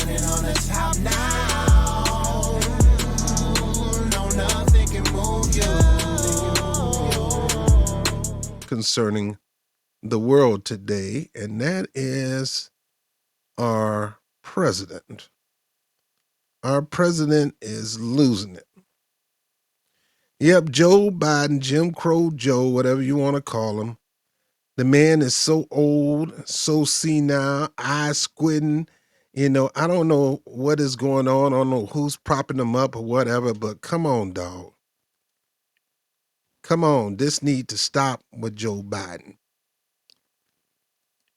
Standing on the top now. No, nothing can move you. Concerning the world today, and that is our president. Our president is losing it. Yep, Joe Biden, Jim Crow Joe, whatever you want to call him. The man is so old, so senile, eyes squinting. I don't know what is going on. I don't know who's propping him up or whatever, but come on, dog. Come on. This need to stop with Joe Biden.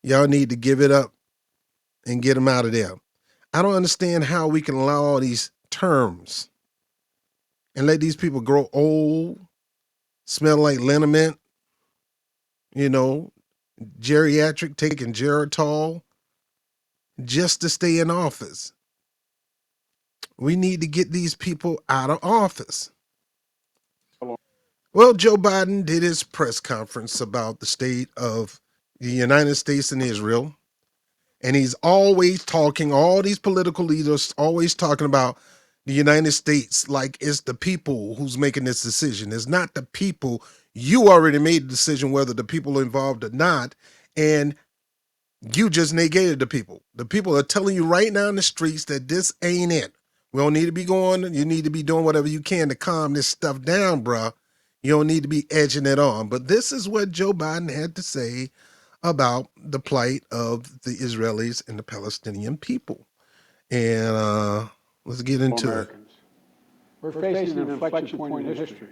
Y'all need to give it up and get him out of there. I don't understand how we can allow all these terms and let these people grow old, smell like liniment, geriatric, taking Geritol just to stay in office. We need to get these people out of office. Well, Joe Biden did his press conference about the state of the United States and Israel. And he's always talking, all these political leaders always talking about the United States like it's the people who's making this decision. It's not the people. You already made the decision whether the people are involved or not. And you just negated the people. The people are telling you right now in the streets that this ain't it. We don't need to be going. You need to be doing whatever you can to calm this stuff down, bruh. You don't need to be edging it on. But this is what Joe Biden had to say about the plight of the Israelis and the Palestinian people. And let's get into Americans. We're facing an inflection point in history.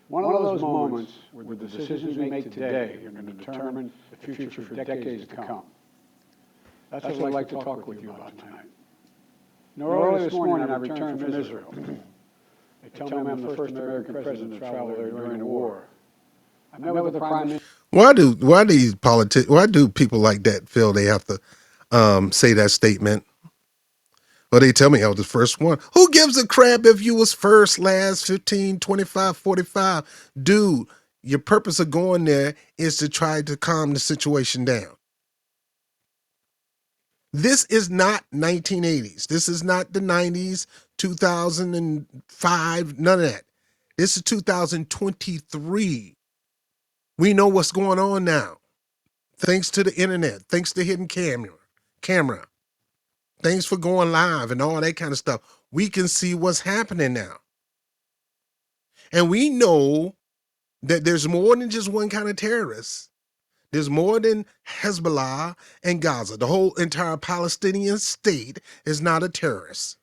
One of those moments where the decisions we make today are going to determine the future for decades to come. That's what I'd like to talk with you about tonight. Early this morning, I returned from Israel. They tell me I'm the first American president to travel there during the war. I met with the Prime Minister. Why do people like that feel they have to say that statement? Well, they tell me I was the first one. Who gives a crap if you was first, last, 15, 25, 45? Dude, your purpose of going there is to try to calm the situation down. This is not 1980s. This is not the 90s, 2005, none of that. This is 2023. We know what's going on now. Thanks to the internet, thanks to hidden camera. Thanks for going live and all that kind of stuff. We can see what's happening now. And we know that there's more than just one kind of terrorist. There's more than Hezbollah and Gaza. The whole entire Palestinian state is not a terrorist.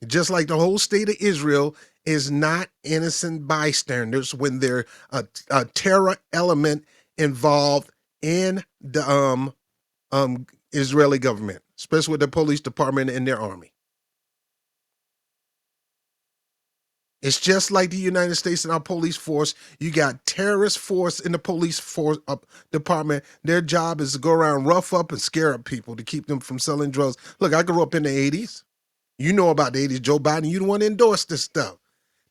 Just like the whole state of Israel is not innocent bystanders when there's a terror element involved in the Israeli government, especially with the police department and their army. It's just like the United States and our police force. You got terrorist force in the police force department. Their job is to go around rough up and scare up people to keep them from selling drugs. Look, I grew up in the 80s. You know about the 80s, Joe Biden. You the one to endorse this stuff.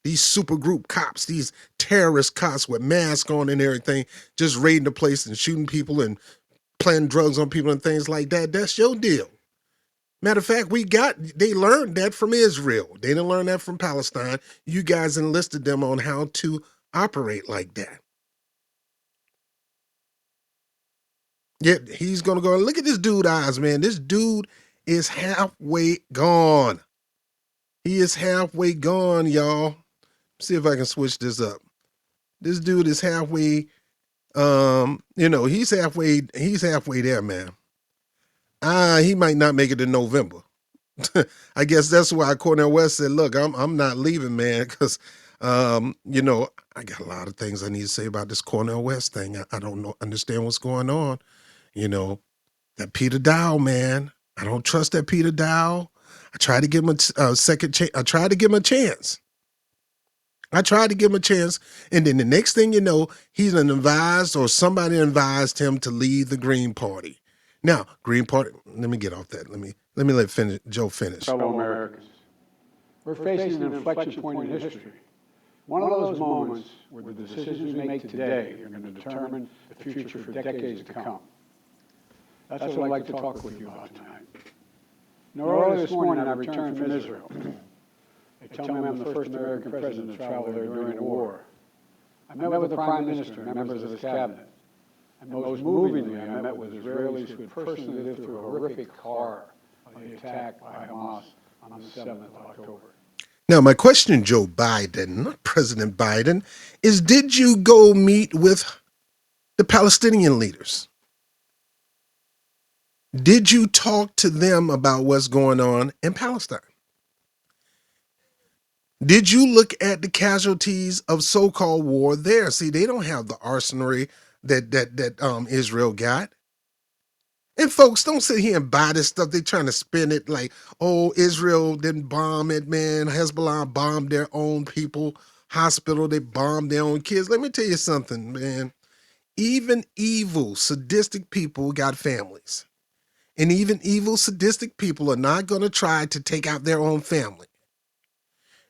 These super group cops, these terrorist cops with masks on and everything, just raiding the place and shooting people and planting drugs on people and things like that. That's your deal. Matter of fact, they learned that from Israel. They didn't learn that from Palestine. You guys enlisted them on how to operate like that. Yet he's going to go, look at this dude's eyes, man. This dude is halfway gone. He is halfway gone, y'all. See if I can switch this up. This dude is halfway, he's halfway there, man. He might not make it to November. I guess that's why Cornel West said, look, I'm not leaving, man, because, I got a lot of things I need to say about this Cornel West thing. I don't understand what's going on. That Peter Dow, man. I don't trust that Peter Dow. I tried to give him a second chance. I tried to give him a chance. And then the next thing you know, he's advised or somebody advised him to leave the Green Party. Now, Green Party, let me get off that. Let me let Joe finish. Fellow Americans, we're facing an inflection point in history. One of those moments where the decisions we make today are going to determine the future for decades to come. That's what I'd like to talk with you about tonight. Early this morning, I returned from Israel. They tell me I'm the first American president to travel there during the war. I met with the Prime Minister and members of his cabinet. And most movingly, I met with Israelis who had personally lived through a horrific horror of the attack by Hamas on the 7th of October. Now, my question, Joe Biden, not President Biden, is did you go meet with the Palestinian leaders? Did you talk to them about what's going on in Palestine? Did you look at the casualties of so-called war there? See, they don't have the arsenal that Israel got. And folks, don't sit here and buy this stuff. They're trying to spin it like, oh, Israel didn't bomb it, man. Hezbollah bombed their own people. Hospital, they bombed their own kids. Let me tell you something, man. Even evil, sadistic people got families. And even evil, sadistic people are not going to try to take out their own family.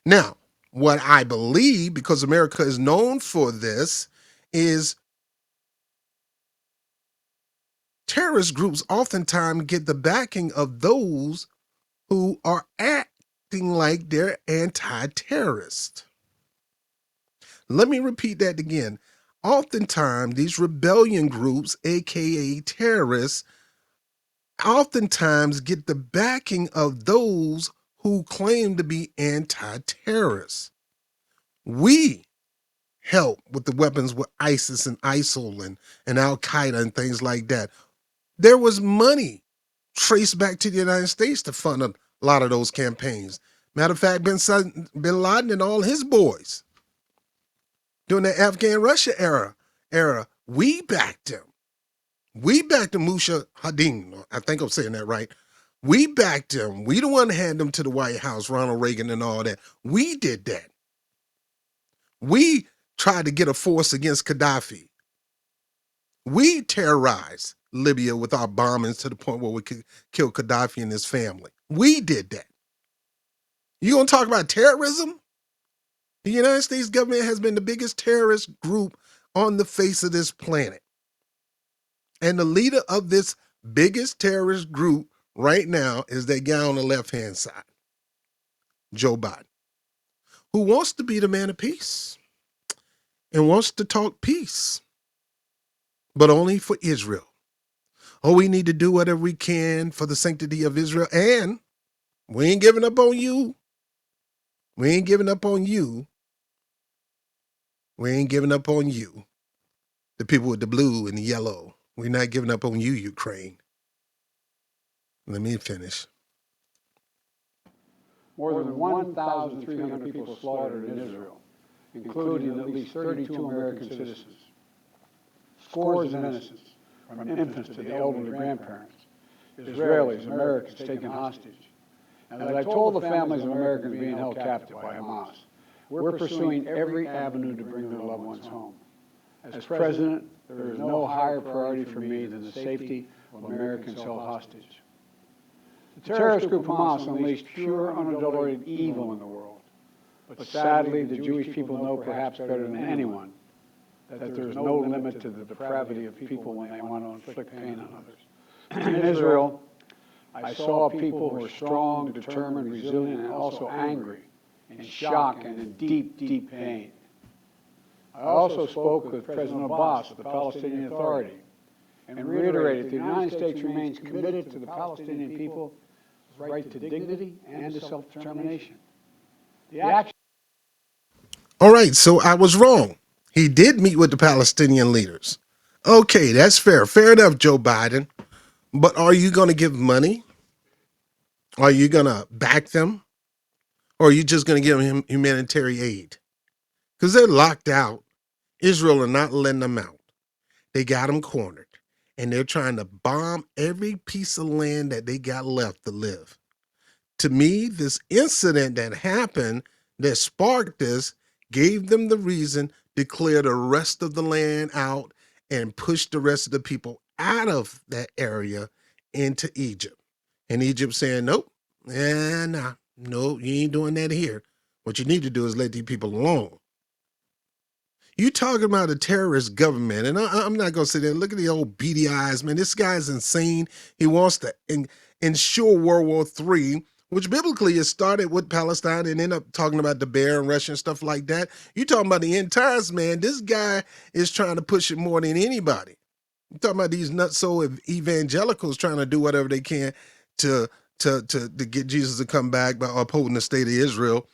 Now, what I believe, because America is known for this, is terrorist groups oftentimes get the backing of those who are acting like they're anti-terrorist. Let me repeat that again. Oftentimes, these rebellion groups, aka terrorists, oftentimes get the backing of those who claim to be anti-terrorists. We help with the weapons with ISIS and ISIL and Al-Qaeda and things like that. There was money traced back to the United States to fund a lot of those campaigns. Matter of fact, Bin Laden and all his boys during the Afghan-Russia era, we backed them. We backed the Musha Hadin. I think I'm saying that right. We backed him. We the one that had them to the White House, Ronald Reagan and all that. We did that. We tried to get a force against Gaddafi. We terrorized Libya with our bombings to the point where we could kill Gaddafi and his family. We did that. You gonna talk about terrorism? The United States government has been the biggest terrorist group on the face of this planet. And the leader of this biggest terrorist group right now is that guy on the left-hand side, Joe Biden, who wants to be the man of peace and wants to talk peace, but only for Israel. Oh, we need to do whatever we can for the sanctity of Israel, and we ain't giving up on you. We ain't giving up on you. We ain't giving up on you. The people with the blue and the yellow. We're not giving up on you, Ukraine. Let me finish. More than 1,300 people slaughtered in Israel, including at least 32 American citizens. Scores of innocents, from infants to the elderly grandparents. Israelis, Americans taken hostage. As I told the families of Americans being held captive by Hamas, we're pursuing every avenue to bring their loved ones home. As president, there is no higher priority for me than the safety of Americans held hostage. The terrorist group Hamas unleashed pure, unadulterated evil in the world. But sadly, the Jewish people know perhaps better than anyone that there is no limit to the depravity of people when they want to inflict pain on others. In Israel, I saw people who were strong, determined, resilient, and also angry, in shock and in deep, deep pain. I also spoke with President Abbas of the Palestinian Authority and reiterated the United States remains committed to the Palestinian people's right to dignity and to self-determination. The action. All right, so I was wrong. He did meet with the Palestinian leaders. Okay, that's fair. Fair enough, Joe Biden. But are you going to give money? Are you going to back them? Or are you just going to give them humanitarian aid? Because they're locked out. Israel are not letting them out. They got them cornered. And they're trying to bomb every piece of land that they got left to live. To me, this incident that happened that sparked this gave them the reason to clear the rest of the land out and push the rest of the people out of that area into Egypt. And Egypt saying, nope, no, you ain't doing that here. What you need to do is let these people alone. You talking about a terrorist government, and I'm not gonna sit there. Look at the old beady eyes, man. This guy's insane. He wants to ensure World War III, which biblically is started with Palestine and end up talking about the bear and Russia and stuff like that. You talking about the end times, man. This guy is trying to push it more than anybody. You talking about these nutso evangelicals trying to do whatever they can to to get Jesus to come back by upholding the state of Israel,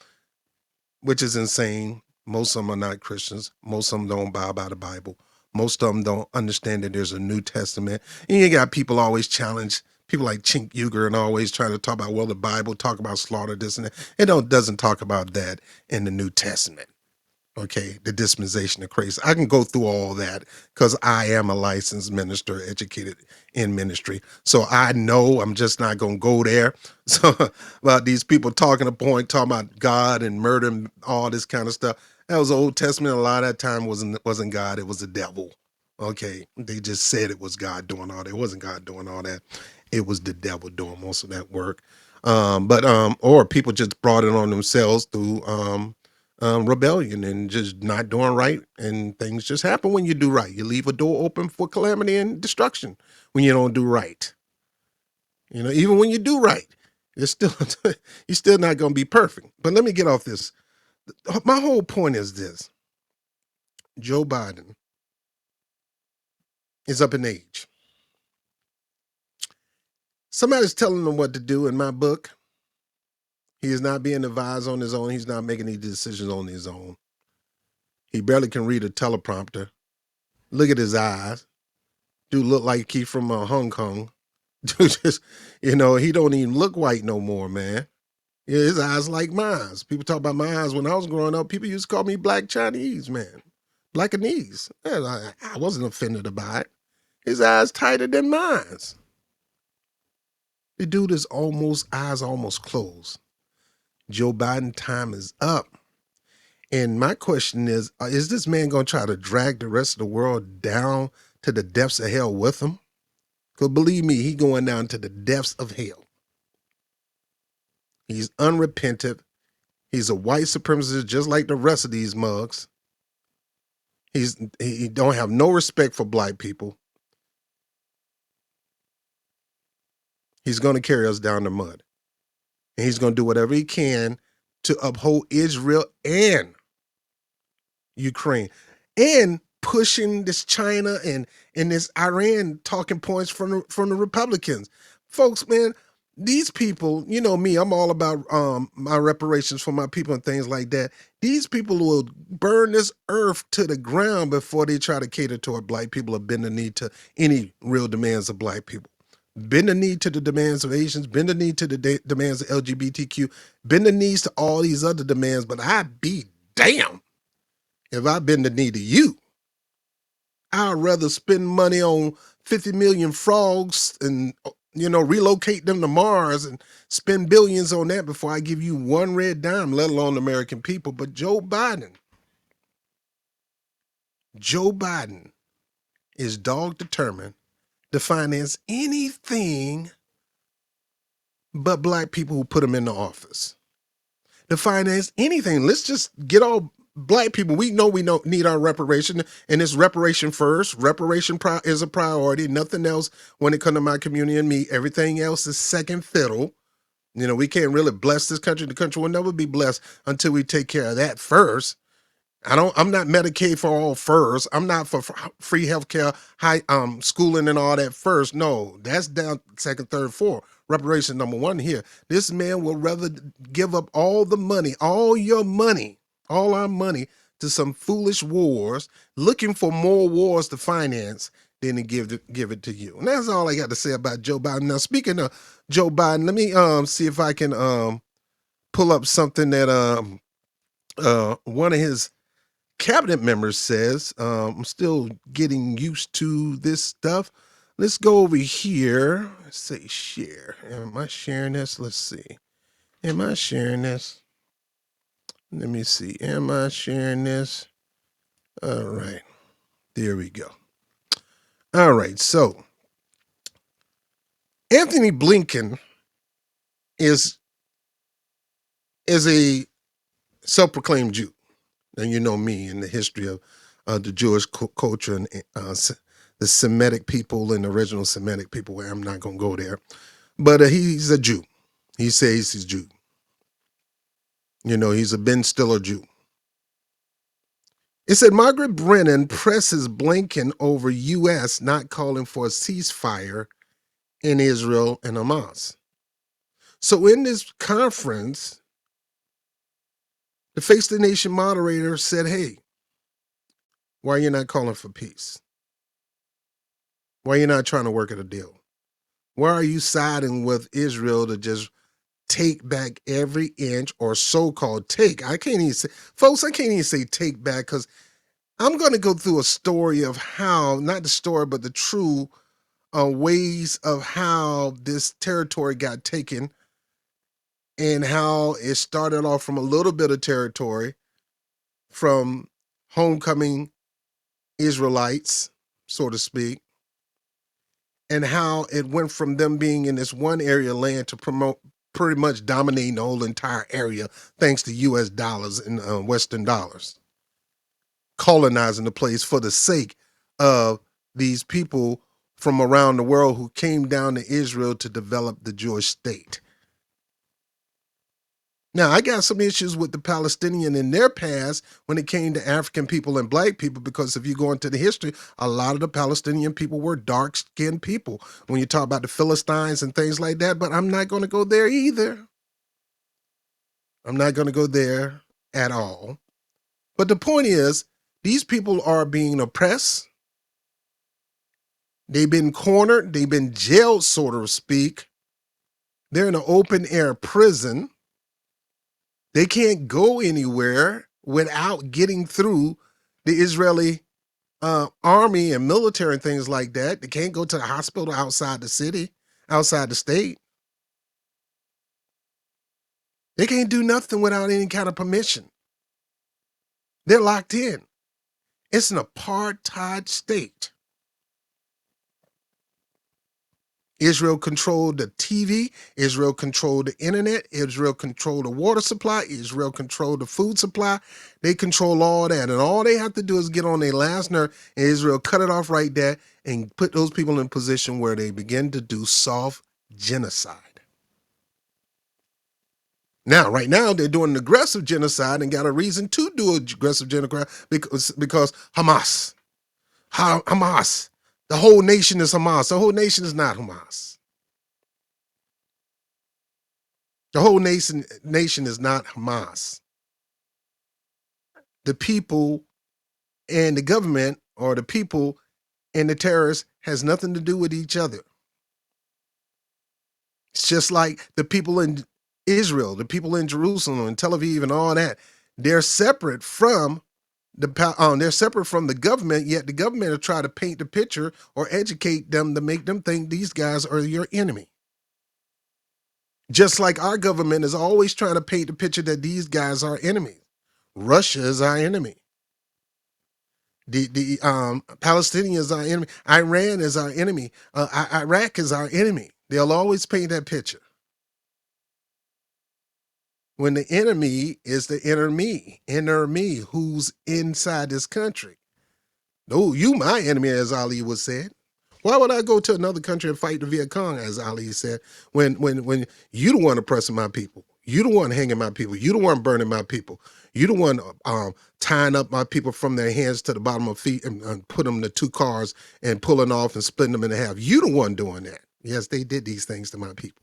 which is insane. Most of them are not Christians. Most of them don't bow by the Bible. Most of them don't understand that there's a New Testament. And you got people always challenge people like Chink Uger and always trying to talk about, well, the Bible talk about slaughter, this and that. Doesn't talk about that in the New Testament. Okay, the dispensation of grace. I can go through all that because I am a licensed minister, educated in ministry. So I know I'm just not going to go there. So about these people talking a point, talking about God and murder and all this kind of stuff. That was Old Testament. A lot of that time wasn't God. It was the devil. Okay, they just said it was God doing all that. It wasn't God doing all that. It was the devil doing most of that work. Or people just brought it on themselves through rebellion and just not doing right, and things just happen when you do right. You leave a door open for calamity and destruction when you don't do right. Even when you do right, it's still you're still not going to be perfect. But let me get off this. My whole point is this: Joe Biden is up in age. Somebody's telling him what to do. In my book, he is not being advised on his own. He's not making any decisions on his own. He barely can read a teleprompter. Look at his eyes. Dude look like he from Hong Kong. Dude just, he don't even look white no more, man. Yeah, his eyes like mine. People talk about my eyes when I was growing up. People used to call me Black Chinese, man. Blackanese. Yeah, I wasn't offended about it. His eyes tighter than mine. The dude is eyes almost closed. Joe Biden time is up. And my question is this man going to try to drag the rest of the world down to the depths of hell with him? Because believe me, he going down to the depths of hell. He's unrepentant. He's a white supremacist just like the rest of these mugs. He don't have no respect for black people. He's going to carry us down the mud. And he's going to do whatever he can to uphold Israel and Ukraine, and pushing this China and this Iran talking points from the Republicans. Folks, man, these people, you know me, I'm all about my reparations for my people and things like that. These people will burn this earth to the ground before they try to cater to our black people or bend the knee to any real demands of black people. Bend the knee to the demands of Asians, bend the knee to the demands of LGBTQ, bend the knees to all these other demands, but I'd be damn if I bend the knee to you. I'd rather spend money on 50 million frogs and relocate them to Mars and spend billions on that before I give you one red dime, let alone the American people. But Joe Biden is dog determined to finance anything but black people who put him in the office. To finance anything. Let's just get all black people. We know need our reparation, and it's reparation first. Reparation is a priority. Nothing else when it comes to my community and me. Everything else is second fiddle. We can't really bless this country. The country will never be blessed until we take care of that first. I'm not Medicaid for all first. I'm not for free healthcare, high schooling and all that first. No, that's down second, third, fourth. Reparation number one here. This man will rather give up all the money, all your money, all our money to some foolish wars, looking for more wars to finance than to give it to you. And that's all I got to say about Joe Biden. Now, speaking of Joe Biden, let me see if I can pull up something that one of his cabinet members says. I'm still getting used to this stuff. Let's go over here. Let's say share. Am I sharing this? Let's see. Am I sharing this? Let me see. Am I sharing this? All right. There we go. All right. So Anthony Blinken is a self-proclaimed Jew. And you know me in the history of the Jewish culture and the Semitic people and the original Semitic people. Where I'm not going to go there, but he's a Jew. He says he's Jew. He's a Ben Stiller Jew. It said Margaret Brennan presses Blinken over U.S. not calling for a ceasefire in Israel and Hamas. So in this conference, the Face the Nation moderator said, hey, why are you not calling for peace? Why are you not trying to work at a deal? Why are you siding with Israel to just take back every inch or so-called take? I can't even say, folks, I can't even say take back because I'm going to go through a story of how, not the story, but the true ways of how this territory got taken and how it started off from a little bit of territory from homecoming Israelites, so to speak, and how it went from them being in this one area of land to promote pretty much dominating the whole entire area thanks to US dollars and Western dollars, colonizing the place for the sake of these people from around the world who came down to Israel to develop the Jewish state. Now, I got some issues with the Palestinian in their past when it came to African people and black people, because if you go into the history, a lot of the Palestinian people were dark-skinned people when you talk about the Philistines and things like that, but I'm not going to go there either. I'm not going to go there at all. But the point is, these people are being oppressed. They've been cornered. They've been jailed, so to speak. They're in an open-air prison. They can't go anywhere without getting through the Israeli army and military and things like that. They can't go to the hospital outside the city, outside the state. They can't do nothing without any kind of permission. They're locked in. It's an apartheid state. Israel controlled the TV. Israel controlled the internet. Israel controlled the water supply. Israel controlled the food supply. They control all that. And all they have to do is get on their last nerve, and Israel cut it off right there and put those people in a position where they begin to do soft genocide. Now, right now, they're doing an aggressive genocide and got a reason to do aggressive genocide because Hamas. Hamas. The whole nation is Hamas. The whole nation is not Hamas. The whole nation is not Hamas. The people and the government, or the people and the terrorists, has nothing to do with each other. It's just like the people in Israel, the people in Jerusalem and Tel Aviv and all that. They're separate from they're separate from the government, yet the government will try to paint the picture or educate them to make them think these guys are your enemy. Just like our government is always trying to paint the picture that these guys are enemies. Russia is our enemy. The Palestinians are our enemy. Iran is our enemy. Iraq is our enemy. They'll always paint that picture. When the enemy is the inner me who's inside this country. No, you my enemy, as Ali would say. Why would I go to another country and fight the Viet Cong, as Ali said, when you the one oppressing my people? You the one hanging my people. You the one burning my people. You the one tying up my people from their hands to the bottom of feet and put them in the two cars and pulling off and splitting them in half. You the one doing that. Yes, they did these things to my people.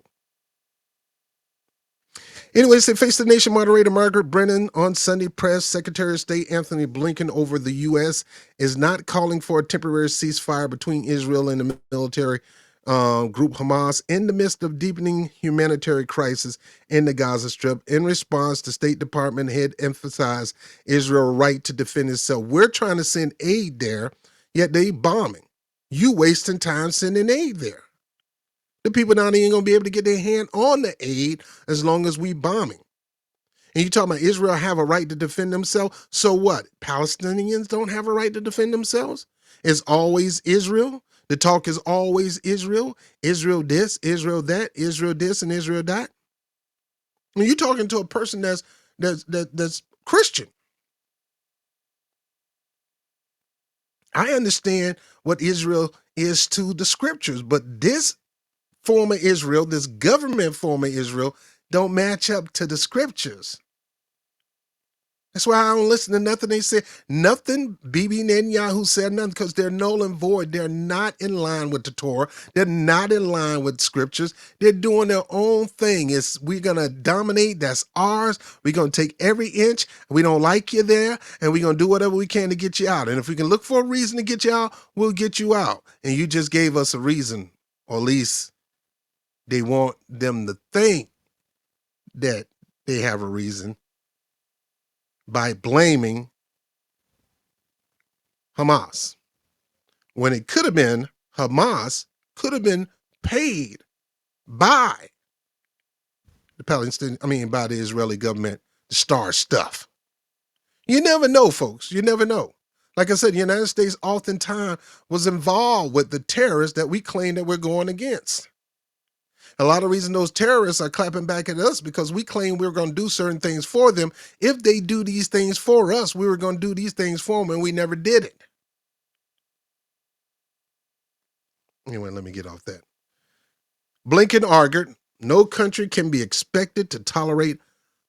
Anyways, they Face the Nation moderator Margaret Brennan on Sunday press. Secretary of State Anthony Blinken over the U.S. is not calling for a temporary ceasefire between Israel and the military group Hamas in the midst of deepening humanitarian crisis in the Gaza Strip. In response, the State Department head emphasized Israel's right to defend itself. We're trying to send aid there, yet they bombing. You wasting time sending aid there. The people not even going to be able to get their hand on the aid as long as we bombing. And you talking about Israel have a right to defend themselves? So what? Palestinians don't have a right to defend themselves? It's always Israel. The talk is always Israel. Israel this, Israel that, Israel this, and Israel that. When you're talking to a person that's Christian. I understand what Israel is to the scriptures, but this former Israel, this government former Israel, don't match up to the scriptures. That's why I don't listen to nothing they say. Nothing Bibi Netanyahu said nothing because they're null and void. They're not in line with the Torah. They're not in line with scriptures. They're doing their own thing. We're gonna dominate. That's ours. We're gonna take every inch. We don't like you there, and we're gonna do whatever we can to get you out. And if we can look for a reason to get you out, we'll get you out. And you just gave us a reason, or at least they want them to think that they have a reason by blaming Hamas. When it could have been Hamas could have been paid by by the Israeli government to start stuff. You never know, folks. You never know. Like I said, the United States oftentimes was involved with the terrorists that we claim that we're going against. A lot of reason those terrorists are clapping back at us because we claim we're going to do certain things for them. If they do these things for us, we were going to do these things for them, and we never did it. Anyway, let me get off that. Blinken argued, no country can be expected to tolerate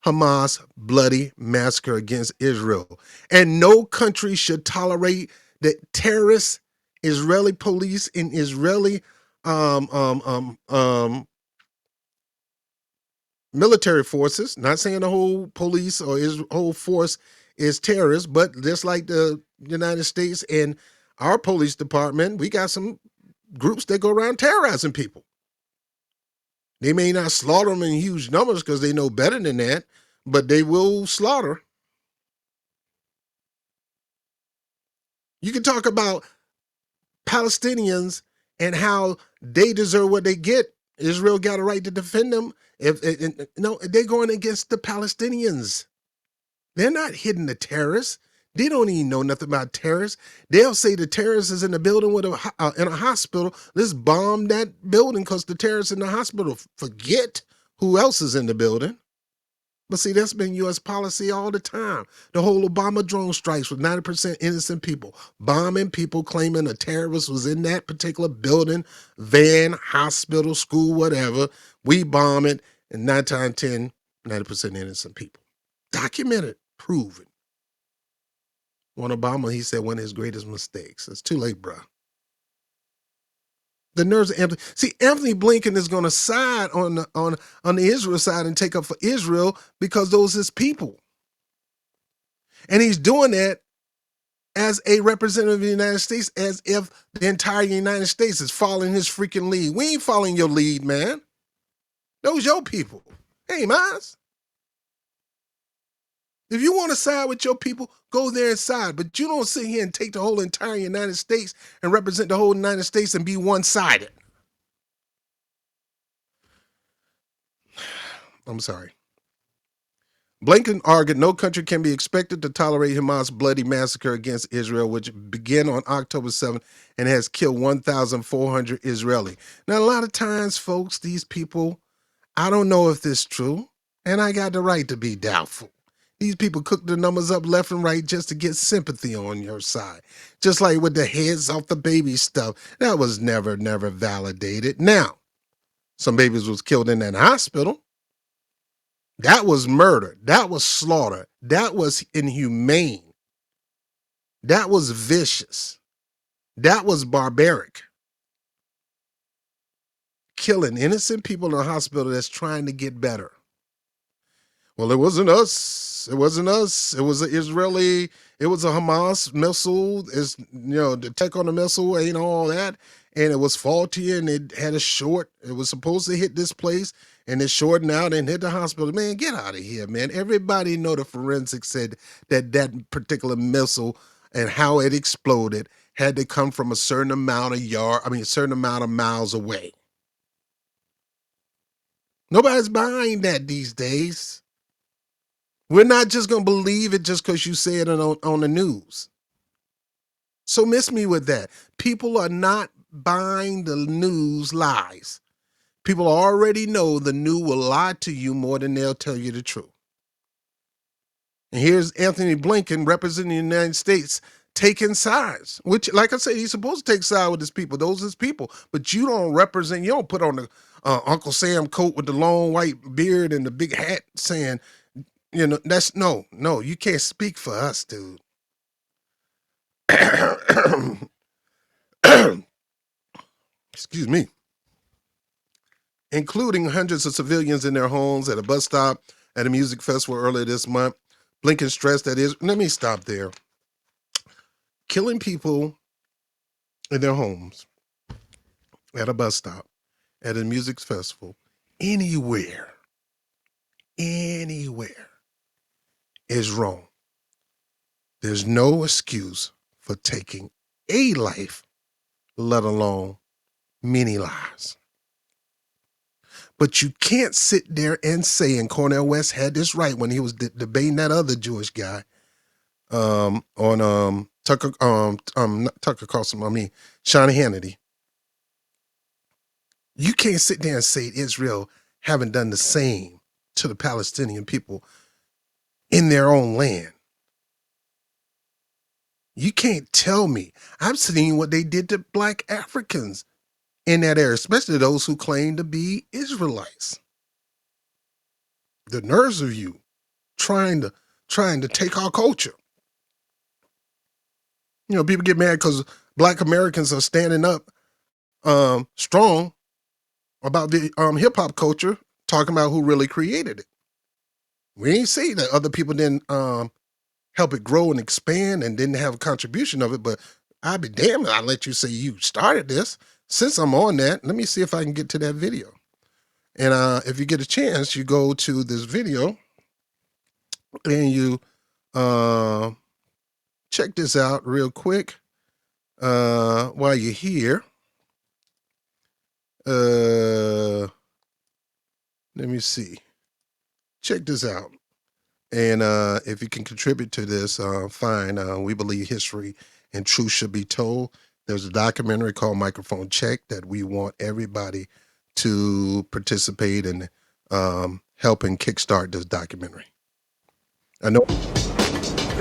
Hamas' bloody massacre against Israel. And no country should tolerate the terrorist Israeli police and Israeli military forces. Not saying the whole police or his whole force is terrorist, but just like the United States and our police department, we got some groups that go around terrorizing people. They may not slaughter them in huge numbers because they know better than that, but they will slaughter. You can talk about Palestinians and how they deserve what they get. Israel got a right to defend them. No, they're going against the Palestinians. They're not hitting the terrorists. They don't even know nothing about terrorists. They'll say the terrorist is in the building with in a hospital. Let's bomb that building because the terrorists in the hospital. Forget who else is in the building. But see, that's been U.S. policy all the time. The whole Obama drone strikes with 90% innocent people, bombing people, claiming a terrorist was in that particular building, van, hospital, school, whatever. We bomb it, and 9 times 10, 90% innocent people. Documented, proven. One Obama, he said one of his greatest mistakes. It's too late, bro. The nerves of Anthony. See, Anthony Blinken is going to side on the Israel side and take up for Israel because those his people. And he's doing that as a representative of the United States, as if the entire United States is following his freaking lead. We ain't following your lead, man. Those your people. Hey, Miles. If you want to side with your people, go there and side. But you don't sit here and take the whole entire United States and represent the whole United States and be one-sided. I'm sorry. Blinken argued no country can be expected to tolerate Hamas' bloody massacre against Israel, which began on October 7th and has killed 1,400 Israeli. Now, a lot of times, folks, these people, I don't know if this is true, and I got the right to be doubtful. These people cook the numbers up left and right just to get sympathy on your side. Just like with the heads off the baby stuff. That was never validated. Now, some babies was killed in that hospital. That was murder. That was slaughter. That was inhumane. That was vicious. That was barbaric. Killing innocent people in a hospital that's trying to get better. Well, it wasn't us. It wasn't us. It was an Israeli, it was a Hamas missile. It's, the attack on the missile ain't all that. And it was faulty and it had a short. It was supposed to hit this place and it shortened out and hit the hospital. Man, get out of here, man. Everybody know the forensics said that particular missile and how it exploded had to come from a certain amount of miles away. Nobody's buying that these days. We're not just going to believe it just because you say it on the news. So miss me with that. People are not buying the news lies. People already know the news will lie to you more than they'll tell you the truth. And here's Anthony Blinken representing the United States taking sides, which, like I said, he's supposed to take side with his people. Those are his people. But you don't represent, you don't put on the Uncle Sam coat with the long white beard and the big hat saying, that's no, you can't speak for us, dude. Excuse me. Including hundreds of civilians in their homes, at a bus stop, at a music festival earlier this month. Blinken stressed that let me stop there. Killing people in their homes, at a bus stop, at a music festival, anywhere is wrong. There's no excuse for taking a life, let alone many lives. But you can't sit there and say, and Cornel West had this right when he was debating that other Jewish guy on Tucker Carlson, Sean Hannity. You can't sit there and say Israel haven't done the same to the Palestinian people in their own land. You can't tell me. I've seen what they did to Black Africans in that area, especially those who claim to be Israelites. The nerves of you trying to take our culture. People get mad because Black Americans are standing up strong about the hip-hop culture, talking about who really created it. We ain't say that other people didn't help it grow and expand and didn't have a contribution of it, but I'd be damned if I let you say you started this. Since I'm on that, let me see if I can get to that video. And if you get a chance, you go to this video and you check this out real quick while you're here. Let me see. Check this out. And if you can contribute to this, fine. We believe history and truth should be told. There's a documentary called Microphone Check that we want everybody to participate in helping kickstart this documentary. I know.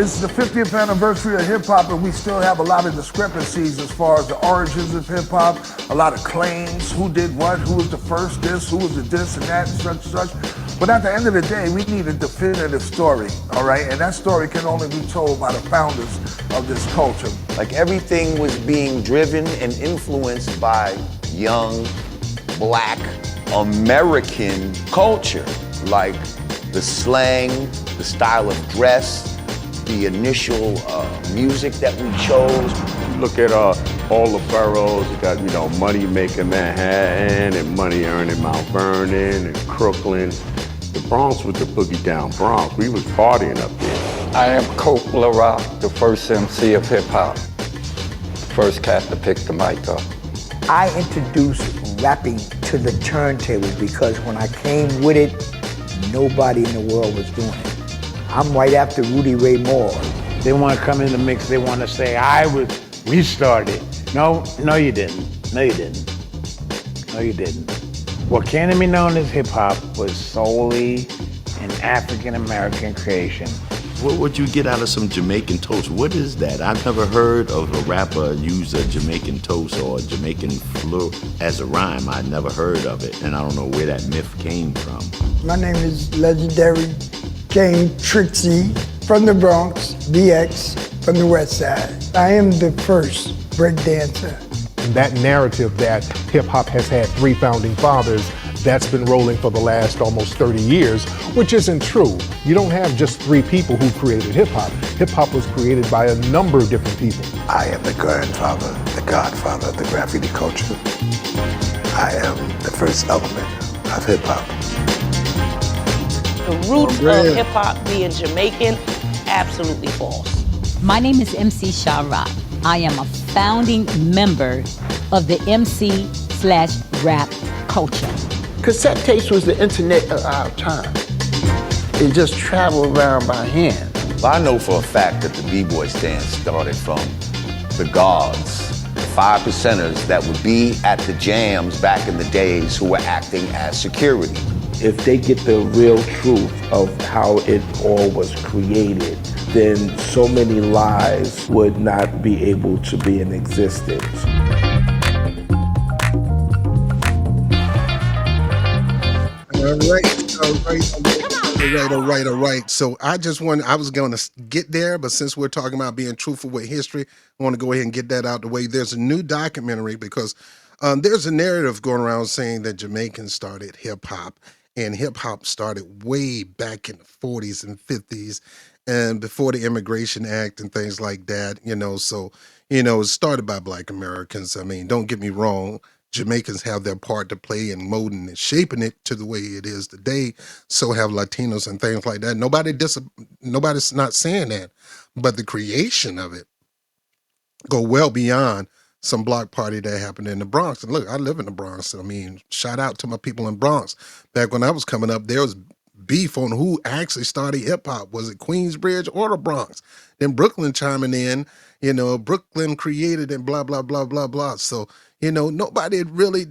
It's the 50th anniversary of hip-hop, and we still have a lot of discrepancies as far as the origins of hip-hop, a lot of claims, who did what, who was the first this, who was the this and that, and such. But at the end of the day, we need a definitive story, all right? And that story can only be told by the founders of this culture. Like everything was being driven and influenced by young, Black, American culture, like the slang, the style of dress, the initial music that we chose. Look at all the boroughs. You got, Money Making Manhattan and Money Earning Mount Vernon and Crooklyn. The Bronx was the boogie down Bronx. We was partying up there. I am Coke LaRock, the first MC of hip hop. First cat to pick the mic up. I introduced rapping to the turntable because when I came with it, nobody in the world was doing it. I'm right after Rudy Ray Moore. They want to come in the mix. They want to say, we started. No, you didn't. No, you didn't. No, you didn't. What came to be known as hip hop was solely an African-American creation. What would you get out of some Jamaican toast? What is that? I've never heard of a rapper use a Jamaican toast or a Jamaican fleur as a rhyme. I'd never heard of it, and I don't know where that myth came from. My name is legendary King Trixie from the Bronx, BX from the West Side. I am the first breakdancer. That narrative that hip-hop has had 3 founding fathers, that's been rolling for the last almost 30 years, which isn't true. You don't have just 3 people who created hip-hop. Hip-hop was created by a number of different people. I am the grandfather, the godfather of the graffiti culture. I am the first element of hip-hop. The roots of hip-hop being Jamaican, absolutely false. My name is MC Sha-Rock. I am a founding member of the MC/rap culture. Cassette tapes was the internet of our time. It just traveled around by hand. Well, I know for a fact that the B-Boy stand started from the guards, the 5%ers that would be at the jams back in the days who were acting as security. If they get the real truth of how it all was created, then so many lies would not be able to be in existence. All right. So I was going to get there, but since we're talking about being truthful with history, I want to go ahead and get that out the way. There's a new documentary because there's a narrative going around saying that Jamaicans started hip hop, and hip hop started way back in the 40s and 50s and before the Immigration Act and things like that, So, it started by Black Americans. I mean, don't get me wrong. Jamaicans have their part to play in molding and shaping it to the way it is today. So have Latinos and things like that. Nobody's not saying that, but the creation of it go well beyond some block party that happened in the Bronx. And look, I live in the Bronx. I mean, shout out to my people in Bronx. Back when I was coming up, there was beef on who actually started hip hop. Was it Queensbridge or the Bronx? Then Brooklyn chiming in, Brooklyn created and blah, blah, blah, blah, blah. So, nobody really,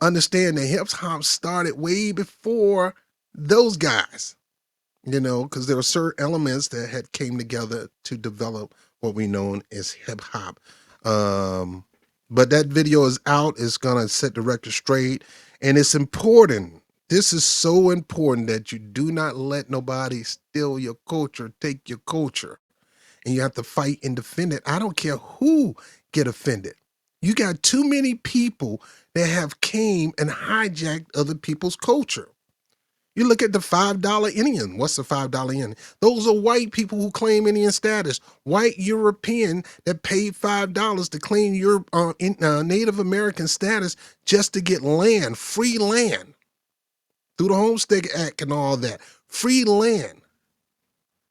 understand that hip hop started way before those guys, because there were certain elements that had came together to develop what we know as hip hop. But that video is out. It's gonna set the record straight, and it's important. This is so important that you do not let nobody steal your culture, take your culture, and you have to fight and defend it. I don't care who get offended. You got too many people that have came and hijacked other people's culture. You look at the $5 Indian. What's the $5 Indian? Those are white people who claim Indian status. White European that paid $5 to claim your Native American status just to get land, free land, through the Homestead Act and all that. Free land.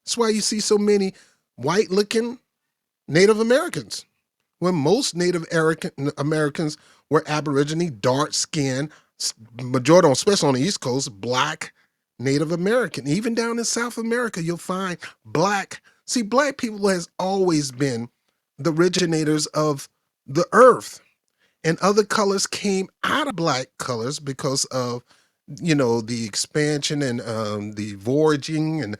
That's why you see so many white-looking Native Americans, when most Native Americans were Aborigine, dark skinned, majority, especially on the East Coast, Black Native American. Even down in South America, you'll find Black. See, Black people has always been the originators of the earth, and other colors came out of Black colors because of the expansion and the voyaging and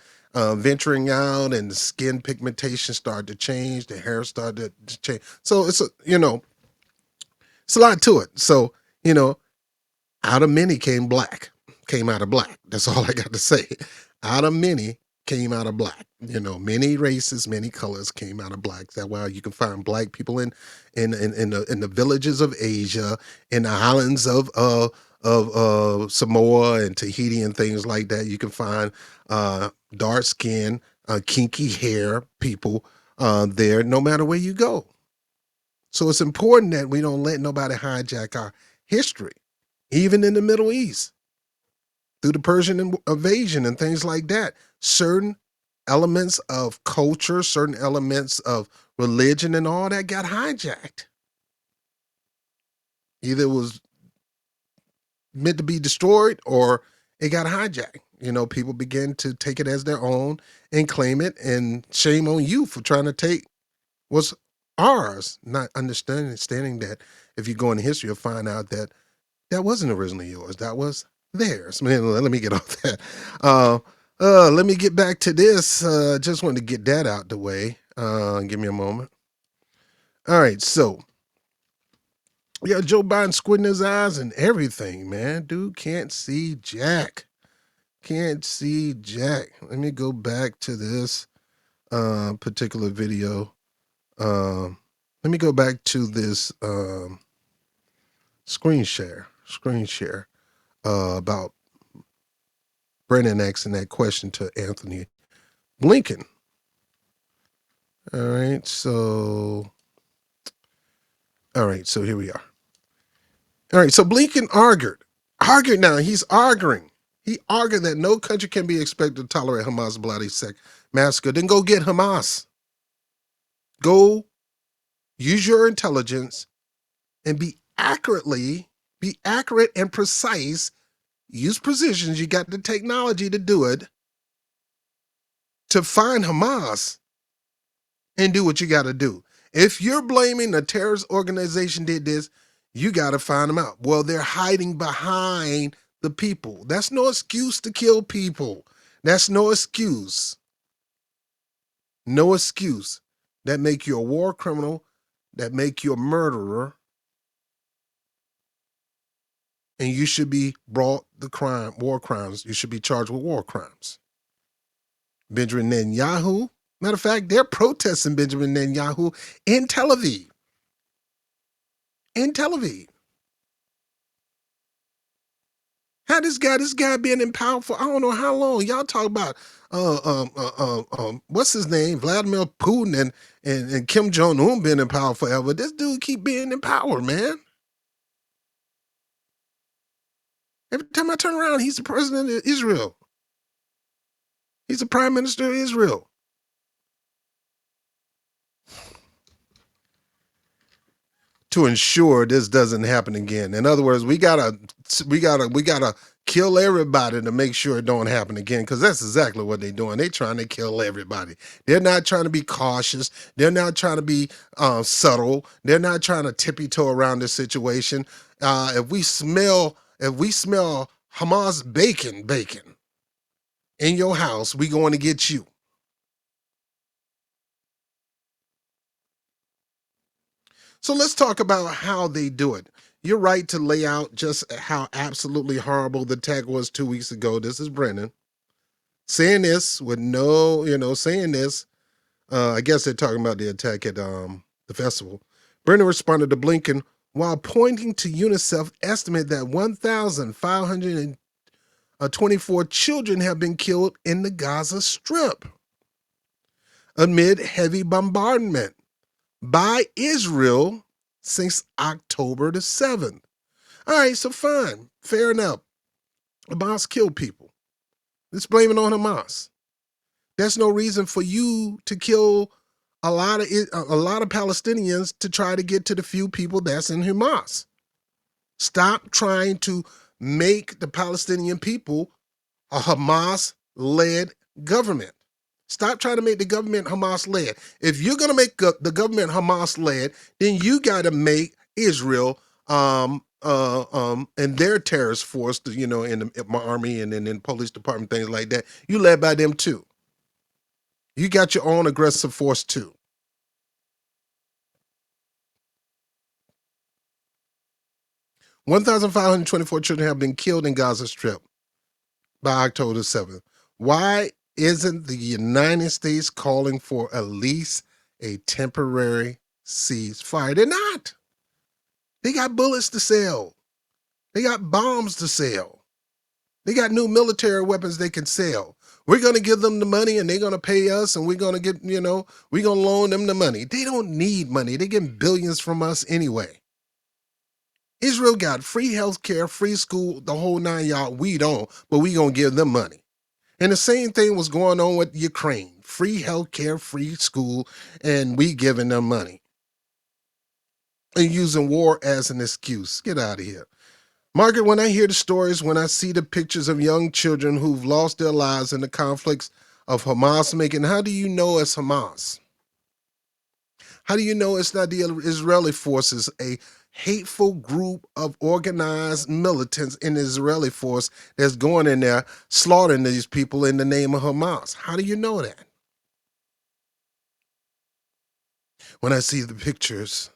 venturing out, and the skin pigmentation started to change, the hair started to change. So it's a lot to it. So, out of many came out of Black. That's all I got to say. Out of many came out of Black. Many races, many colors came out of Black. That's why you can find Black people in the villages of Asia, in the islands of Samoa and Tahiti and things like that. You can find dark skin, kinky hair people there, no matter where you go. So it's important that we don't let nobody hijack our history, even in the Middle East, through the Persian invasion and things like that. Certain elements of culture, certain elements of religion and all that got hijacked. Either it was meant to be destroyed or it got hijacked. People began to take it as their own and claim it, and shame on you for trying to take what's ours, not understanding that if you go into history, you'll find out that that wasn't originally yours. That was theirs. Man, let me get off that. Let me get back to this. Just wanted to get that out the way. Give me a moment. All right, so yeah, Joe Biden squinting his eyes and everything, man. Dude can't see jack. Can't see jack. Let me go back to this particular video. Let me go back to this screen share about Brennan asking that question to Anthony Blinken. All right, so here we are. All right, so Blinken argued now, he's arguing. He argued that no country can be expected to tolerate Hamas' bloody massacre. Then go get Hamas. Go use your intelligence and be accurate and precise. Use precisions. You got the technology to do it, to find Hamas and do what you got to do. If you're blaming a terrorist organization did this, you got to find them out. Well, they're hiding behind the people. That's no excuse to kill people. That's no excuse. No excuse. That make you a war criminal, that make you a murderer, and you should be brought war crimes. You should be charged with war crimes. Benjamin Netanyahu, matter of fact, they're protesting Benjamin Netanyahu in Tel Aviv. In Tel Aviv. How this guy been in power for I don't know how long. Y'all talk about what's his name? Vladimir Putin and Kim Jong-un been in power forever. This dude keep being in power, man. Every time I turn around, he's the president of Israel. He's the prime minister of Israel. To ensure this doesn't happen again. In other words, we gotta kill everybody to make sure it don't happen again, because that's exactly what they're doing. They're trying to kill everybody. They're not trying to be cautious. They're not trying to be subtle. They're not trying to tippy toe around this situation. If we smell Hamas bacon in your house, we going to get you. So let's talk about how they do it. You're right to lay out just how absolutely horrible the attack was 2 weeks ago. This is Brennan saying this with saying this. I guess they're talking about the attack at the festival. Brennan responded to Blinken while pointing to UNICEF estimate that 1,524 children have been killed in the Gaza Strip amid heavy bombardment by Israel since October the 7th. All right, so fine. Fair enough. Hamas killed people. Let's blame it on Hamas. There's no reason for you to kill a lot of Palestinians to try to get to the few people that's in Hamas. Stop trying to make the Palestinian people a Hamas-led government. Stop trying to make the government Hamas-led. If you're going to make the government Hamas-led, then you got to make Israel and their terrorist force, in the army and in police department, things like that. You led by them too. You got your own aggressive force too. $1,524 children have been killed in Gaza Strip by October 7th. Why isn't the United States calling for at least a temporary ceasefire? They're not. They got bullets to sell. They got bombs to sell. They got new military weapons they can sell. We're going to give them the money and they're going to pay us and we're going to get, we're going to loan them the money. They don't need money. They're getting billions from us anyway. Israel got free health care, free school, the whole 9 yards. We don't, but we going to give them money. And the same thing was going on with Ukraine. Free health care, free school, and we giving them money. And using war as an excuse. Get out of here. Margaret, when I hear the stories, when I see the pictures of young children who've lost their lives in the conflicts of Hamas making, how do you know it's Hamas? How do you know it's not the Israeli forces, a hateful group of organized militants in the Israeli force that's going in there slaughtering these people in the name of Hamas? How do you know that? When I see the pictures,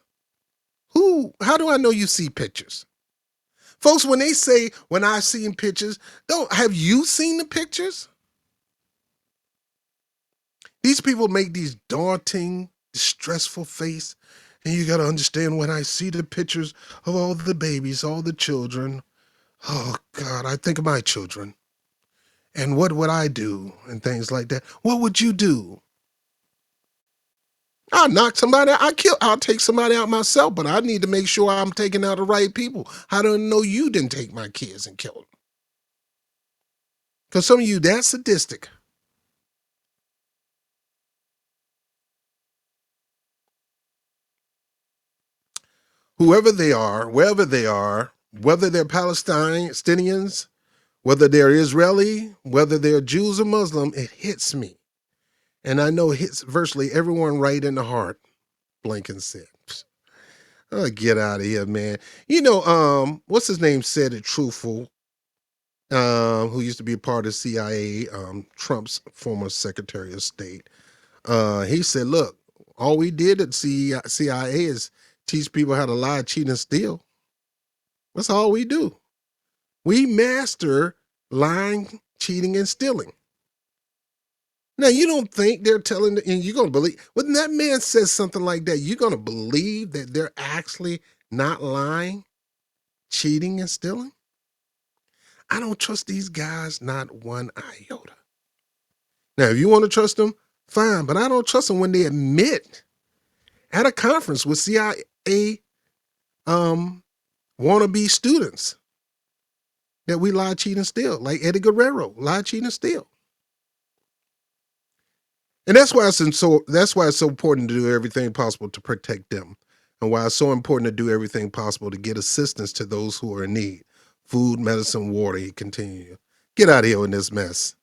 how do I know you see pictures? Folks, when they say, when I've seen pictures, have you seen the pictures? These people make these daunting, distressful face, and you got to understand when I see the pictures of all the babies, all the children, oh God, I think of my children. And what would I do? And things like that. What would you do? I'll knock somebody out. I'll take somebody out myself, but I need to make sure I'm taking out the right people. How do I know you didn't take my kids and kill them? Because some of you, that's sadistic. Whoever they are, wherever they are, whether they're Palestinians, whether they're Israeli, whether they're Jews or Muslim, it hits me. And I know it hits virtually everyone right in the heart, Blinken said. Oh, get out of here, man. What's his name said it truthful. who used to be a part of CIA, Trump's former Secretary of State. He said, look, all we did at CIA is teach people how to lie, cheat, and steal. That's all we do. We master lying, cheating, and stealing. Now, you don't think they're telling, and you're going to believe, when that man says something like that, you're going to believe that they're actually not lying, cheating, and stealing? I don't trust these guys not one iota. Now, if you want to trust them, fine, but I don't trust them when they admit at a conference with CIA wannabe students that we lie, cheat, and steal, like Eddie Guerrero, lie, cheat, and steal. And that's why it's so important to do everything possible to protect them, and why it's so important to do everything possible to get assistance to those who are in need. Food, medicine, water, he continue. Get out of here in this mess.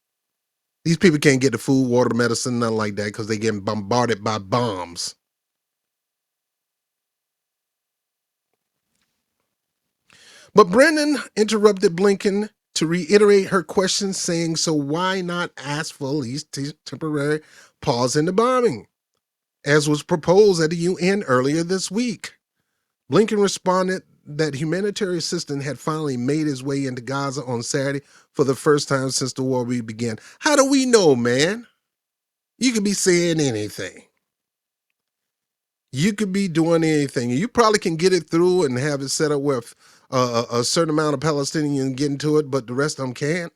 These people can't get the food, water, medicine, nothing like that because they're getting bombarded by bombs. But Brennan interrupted Blinken to reiterate her question, saying, so why not ask for at least temporary pause in the bombing, as was proposed at the UN earlier this week? Blinken responded that humanitarian assistance had finally made its way into Gaza on Saturday for the first time since the war began. How do we know, man? You could be saying anything. You could be doing anything. You probably can get it through and have it set up where a certain amount of Palestinians get into it, but the rest of them can't.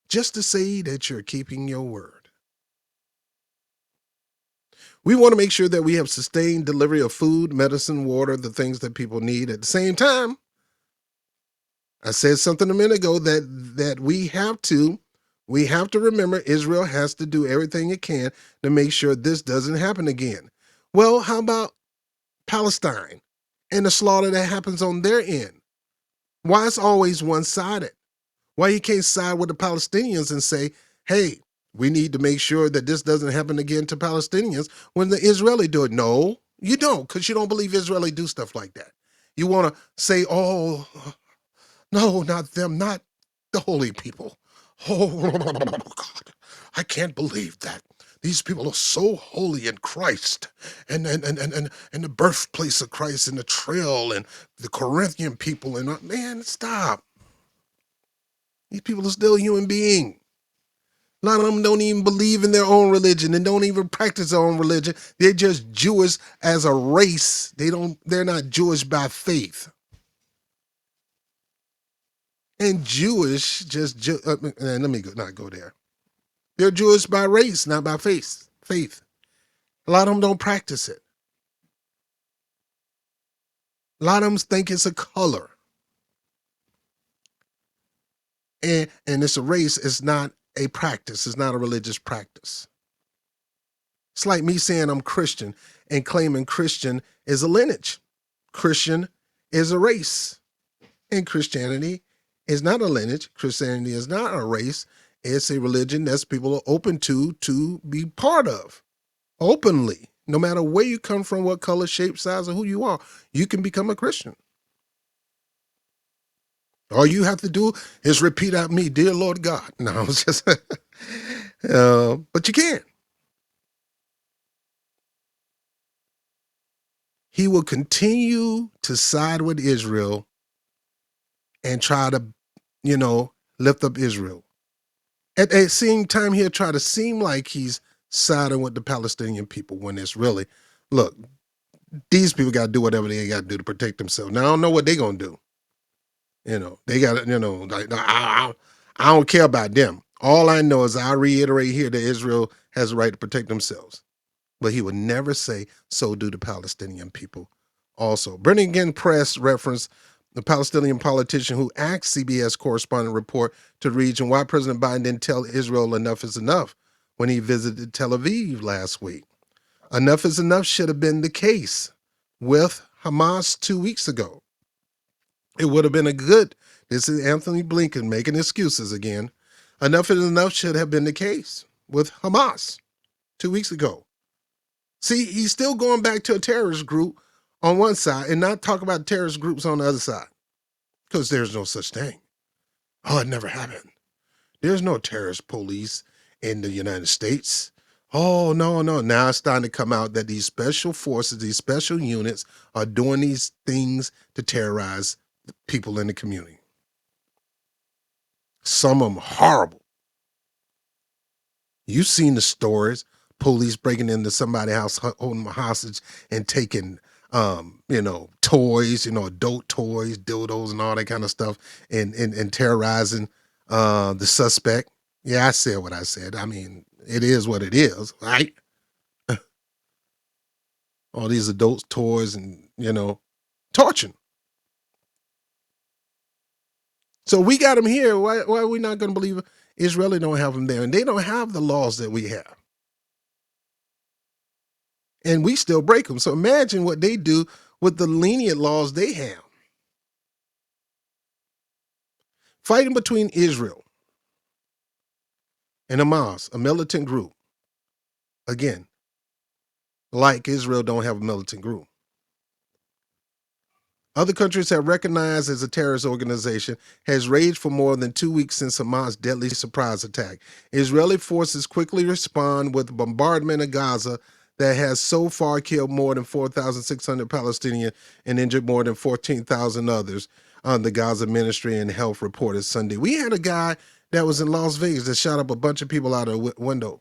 Just to say that you're keeping your word. We want to make sure that we have sustained delivery of food, medicine, water, the things that people need. At the same time, I said something a minute ago that we have to remember Israel has to do everything it can to make sure this doesn't happen again. Well, how about Palestine and the slaughter that happens on their end? Why it's always one-sided? Why you can't side with the Palestinians and say, hey, we need to make sure that this doesn't happen again to Palestinians when the Israeli do it? No, you don't, because you don't believe Israeli do stuff like that. You want to say, oh, no, not them, not the holy people. Oh, God, I can't believe that. These people are so holy in Christ and the birthplace of Christ and the trail and the Corinthian people. And man, stop. These people are still human beings. A lot of them don't even believe in their own religion and don't even practice their own religion. They're just Jewish as a race. They're not Jewish by faith. And Jewish let me not go there. They're Jewish by race, not by faith. A lot of them don't practice it. A lot of them think it's a color. And it's a race. It's not a practice. It's not a religious practice. It's like me saying I'm Christian and claiming Christian is a lineage. Christian is a race. And Christianity is not a lineage. Christianity is not a race. It's a religion that people are open to be part of. Openly. No matter where you come from, what color, shape, size, or who you are, you can become a Christian. All you have to do is repeat out me, dear Lord God. No, it's just, but you can. He will continue to side with Israel and try to, lift up Israel. At the same time, he'll try to seem like he's siding with the Palestinian people when it's really, look, these people got to do whatever they got to do to protect themselves. Now, I don't know what they're going to do. They got to, like, I don't care about them. All I know is I reiterate here that Israel has the right to protect themselves. But he would never say, so do the Palestinian people also. Blinken press referenced the Palestinian politician who asked CBS correspondent report to the region why President Biden didn't tell Israel enough is enough when he visited Tel Aviv last week. Enough is enough should have been the case with Hamas 2 weeks ago. It would have been this is Anthony Blinken making excuses again. Enough is enough should have been the case with Hamas 2 weeks ago. See, he's still going back to a terrorist group on one side and not talk about terrorist groups on the other side because there's no such thing. Oh, it never happened. There's no terrorist police in the United States. Oh, no, no. Now it's starting to come out that these special forces, these special units are doing these things to terrorize people in the community. Some of them horrible. You've seen the stories, police breaking into somebody's house, holding them hostage and taking, toys, adult toys, dildos and all that kind of stuff and terrorizing the suspect. Yeah, I said what I said. I mean, it is what it is, right? All these adult toys and, torturing. So we got them here. Why are we not going to believe Israeli don't have them there? And they don't have the laws that we have. And we still break them. So imagine what they do with the lenient laws they have. Fighting between Israel and Hamas, a militant group. Again, like Israel don't have a militant group. Other countries have recognized as a terrorist organization, has raged for more than 2 weeks since Hamas' deadly surprise attack. Israeli forces quickly respond with bombardment of Gaza that has so far killed more than 4,600 Palestinians and injured more than 14,000 others, the Gaza Ministry and Health reported Sunday. We had a guy that was in Las Vegas that shot up a bunch of people out of a window.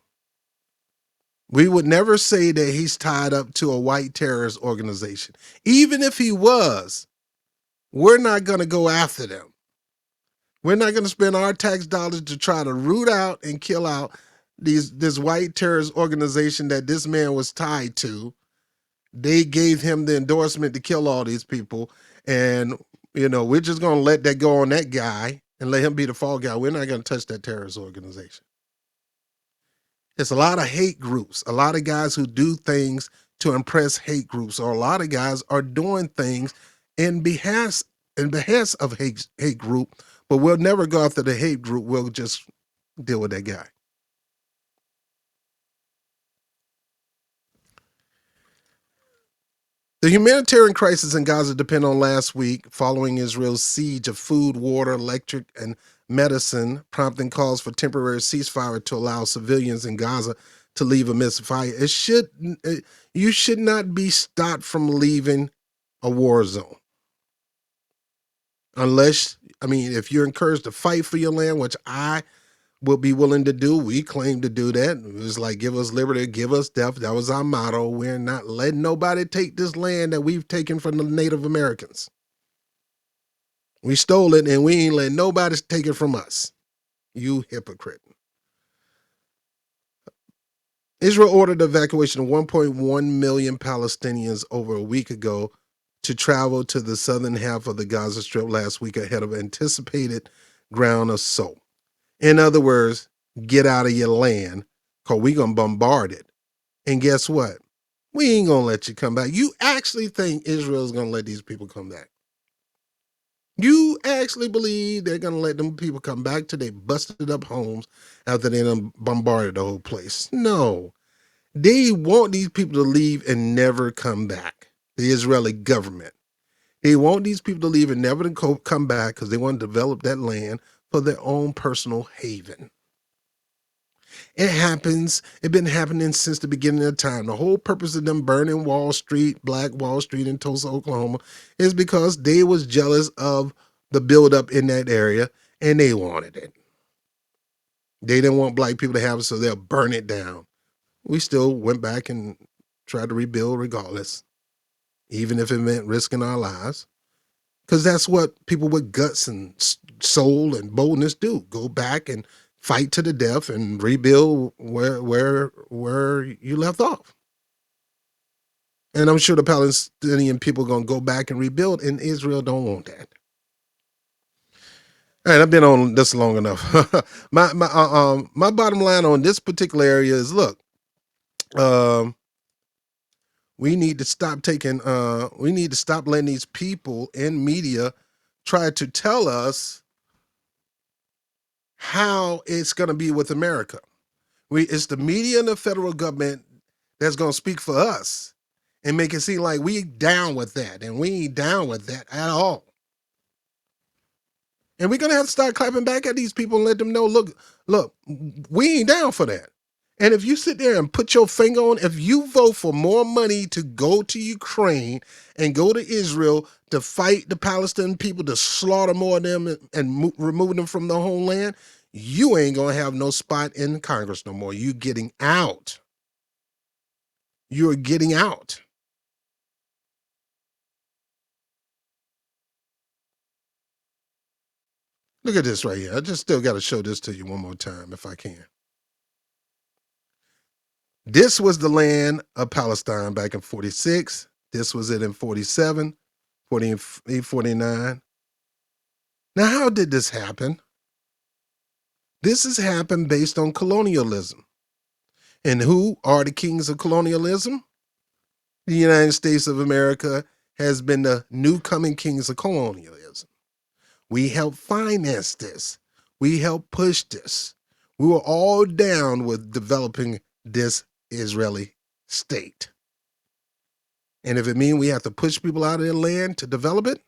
We would never say that he's tied up to a white terrorist organization. Even if he was, we're not going to go after them. We're not going to spend our tax dollars to try to root out and kill out this white terrorist organization that this man was tied to. They gave him the endorsement to kill all these people. And, we're just going to let that go on that guy and let him be the fall guy. We're not going to touch that terrorist organization. It's a lot of hate groups, a lot of guys who do things to impress hate groups, or a lot of guys are doing things in behest of hate group, but we'll never go after the hate group. We'll just deal with that guy. The humanitarian crisis in Gaza depend on last week following Israel's siege of food, water, electric, and medicine, prompting calls for temporary ceasefire to allow civilians in Gaza to leave amidst fire. You should not be stopped from leaving a war zone. If you're encouraged to fight for your land, which I will be willing to do. We claim to do that. It was like, give us liberty, give us death. That was our motto. We're not letting nobody take this land that we've taken from the Native Americans. We stole it and we ain't letting nobody take it from us. You hypocrite. Israel ordered the evacuation of 1.1 million Palestinians over a week ago to travel to the southern half of the Gaza Strip last week ahead of anticipated ground assault. In other words, get out of your land because we're going to bombard it. And guess what? We ain't going to let you come back. You actually think Israel's going to let these people come back? You actually believe they're going to let them people come back to their busted up homes after they done bombarded the whole place? No. They want these people to leave and never come back. The Israeli government. They want these people to leave and never to come back because they want to develop that land for their own personal haven. It happens. It's been happening since the beginning of time. The whole purpose of them burning Wall Street, Black Wall Street in Tulsa, Oklahoma, is because they was jealous of the buildup in that area and they wanted it. They didn't want black people to have it, so they'll burn it down. We still went back and tried to rebuild regardless, even if it meant risking our lives. Because that's what people with guts and soul and boldness do. Go back and fight to the death and rebuild where you left off. And I'm sure the Palestinian people are going to go back and rebuild, and Israel don't want that. All right, I've been on this long enough. My bottom line on this particular area is: look, we need to stop letting these people in media try to tell us how it's going to be with America. It's the media and the federal government that's going to speak for us and make it seem like we down with that, and we ain't down with that at all. And we're going to have to start clapping back at these people and let them know, look, we ain't down for that. And if you sit there and put your finger on, if you vote for more money to go to Ukraine and go to Israel to fight the Palestinian people, to slaughter more of them and remove them from the homeland, you ain't going to have no spot in Congress no more. You getting out. You're getting out. Look at this right here. I just still got to show this to you one more time if I can. This was the land of Palestine back in 46. This was it in 47, 48, 49. Now, how did this happen? This has happened based on colonialism. And who are the kings of colonialism? The United States of America has been the new coming kings of colonialism. We helped finance this. We helped push this. We were all down with developing this Israeli state. And if it means we have to push people out of their land to develop it,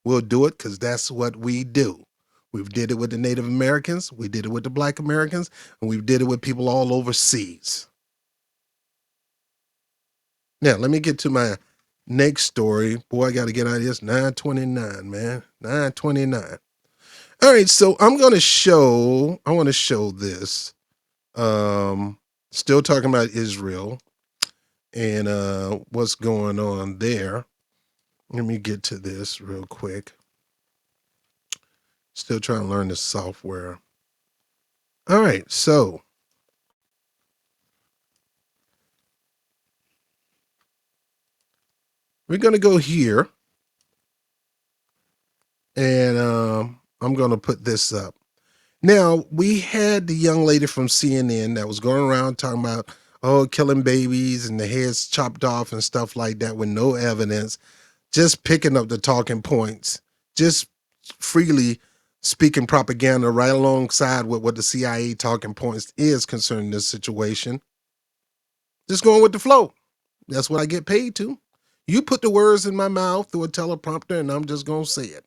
we'll do it because that's what we do. We've did it with the Native Americans, we did it with the Black Americans, and we've did it with people all overseas. Now, let me get to my next story. Boy, I got to get out of this. 9:29, man. 9:29. All right, so I want to show this. Still talking about Israel and what's going on there. Let me get to this real quick. Still trying to learn this software. All right, so we're going to go here, and I'm going to put this up. Now, we had the young lady from CNN that was going around talking about, killing babies and the heads chopped off and stuff like that with no evidence, just picking up the talking points, just freely speaking propaganda right alongside with what the CIA talking points is concerning this situation. Just going with the flow. That's what I get paid to. You put the words in my mouth through a teleprompter and I'm just going to say it,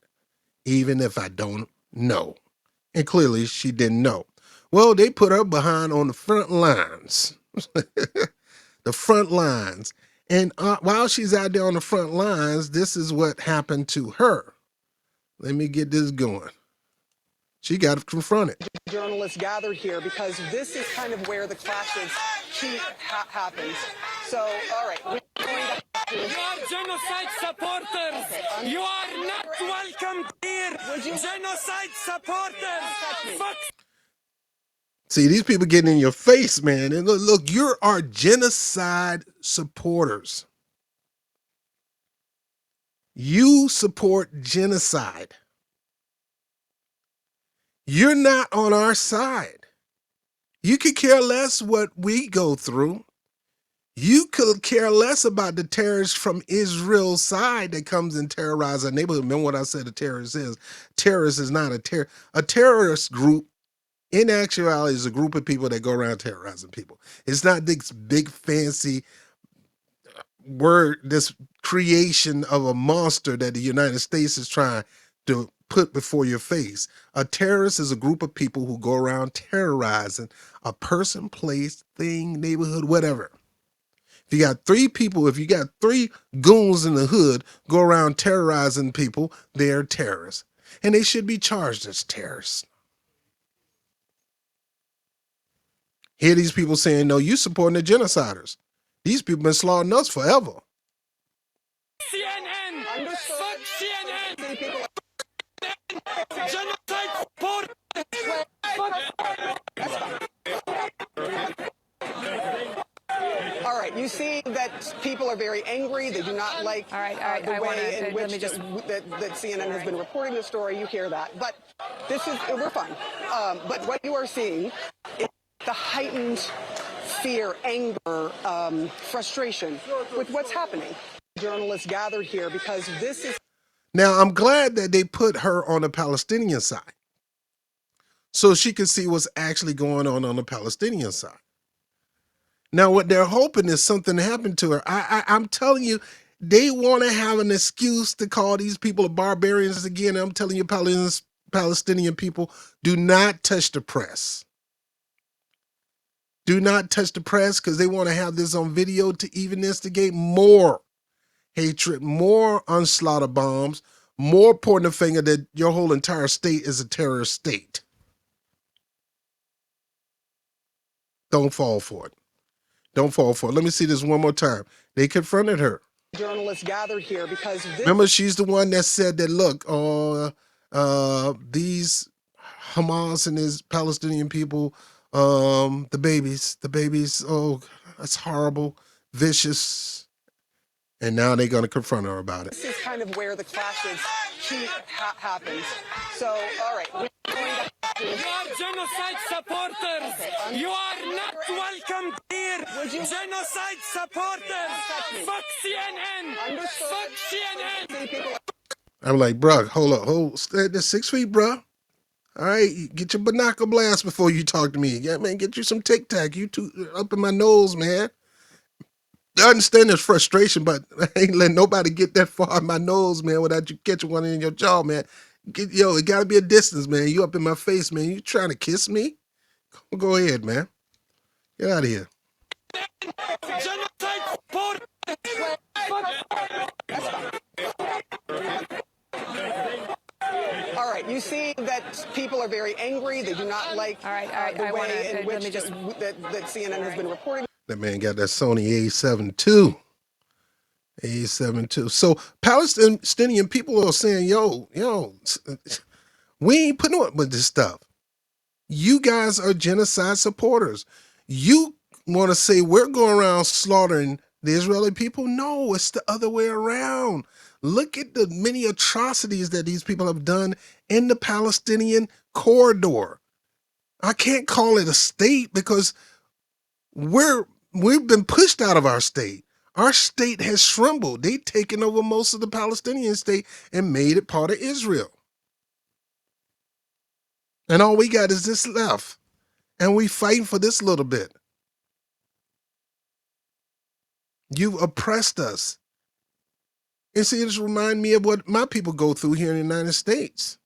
even if I don't know. And clearly she didn't know. Well, they put her behind on the front lines. The front lines. And while she's out there on the front lines, this is what happened to her. Let me get this going. She got confronted. Journalists gathered here because this is kind of where the clashes happens. So, all right. We're going to you are genocide supporters. Okay, you are not welcome here. Genocide supporters. Fuck. See, these people getting in your face, man. And look, you are genocide supporters. You support genocide. You're not on our side. You could care less what we go through. You could care less about the terrorists from Israel's side that comes and terrorizes our neighborhood. Remember what I said a terrorist is? Terrorist is not a terror. A terrorist group, in actuality, is a group of people that go around terrorizing people. It's not this big fancy word, this creation of a monster that the United States is trying to put before your face. A terrorist is a group of people who go around terrorizing a person, place, thing, neighborhood, whatever. If you got three goons in the hood go around terrorizing people, they're terrorists. And they should be charged as terrorists. Hear these people saying, no, you supporting the genociders. These people been slaughtering us forever. CNN! Fuck CNN! Genocide support! All right, you see that people are very angry. They do not like the way in which that CNN has been reporting the story. You hear that. But we're fine. But what you are seeing is the heightened fear, anger, frustration with what's happening. Journalists gathered here because this is... Now, I'm glad that they put her on the Palestinian side so she could see what's actually going on the Palestinian side. Now, what they're hoping is something happened to her. I'm telling you, they want to have an excuse to call these people barbarians again. I'm telling you, Palestinian people, do not touch the press. Do not touch the press because they want to have this on video to even instigate more hatred, more unslaughter bombs, more pointing the finger that your whole entire state is a terrorist state. Don't fall for it. Don't fall for it. Let me see this one more time. They confronted her. Journalists gathered here because Remember, she's the one that said that, look, these Hamas and his Palestinian people, the babies, oh, that's horrible, vicious. And now they're going to confront her about it. This is kind of where the clashes happens. So, all right. We're going to you are genocide supporters. Okay, you are not welcome here. Genocide supporters. Fuck CNN. Fuck CNN. I'm like, bruh, hold, stay at 6 feet, bruh. All right, get your binocular blast before you talk to me. Yeah, man, get you some Tic Tac. You too up in my nose, man. I understand there's frustration, but I ain't letting nobody get that far in my nose, man, without you catching one in your jaw, man. It gotta be a distance, man. You up in my face, man. You trying to kiss me? Go ahead, man. Get out of here. All right, you see that people are very angry. They do not like the way in which that CNN has been reporting. That man got that Sony A7 II. A7 II. So Palestinian people are saying, yo, we ain't putting up with this stuff. You guys are genocide supporters. You want to say we're going around slaughtering the Israeli people? No, it's the other way around. Look at the many atrocities that these people have done in the Palestinian corridor. I can't call it a state because we've been pushed out of our state. Our state has shriveled. They've taken over most of the Palestinian state and made it part of Israel. And all we got is this left. And we fighting for this little bit. You've oppressed us. And see, it just remind me of what my people go through here in the United States.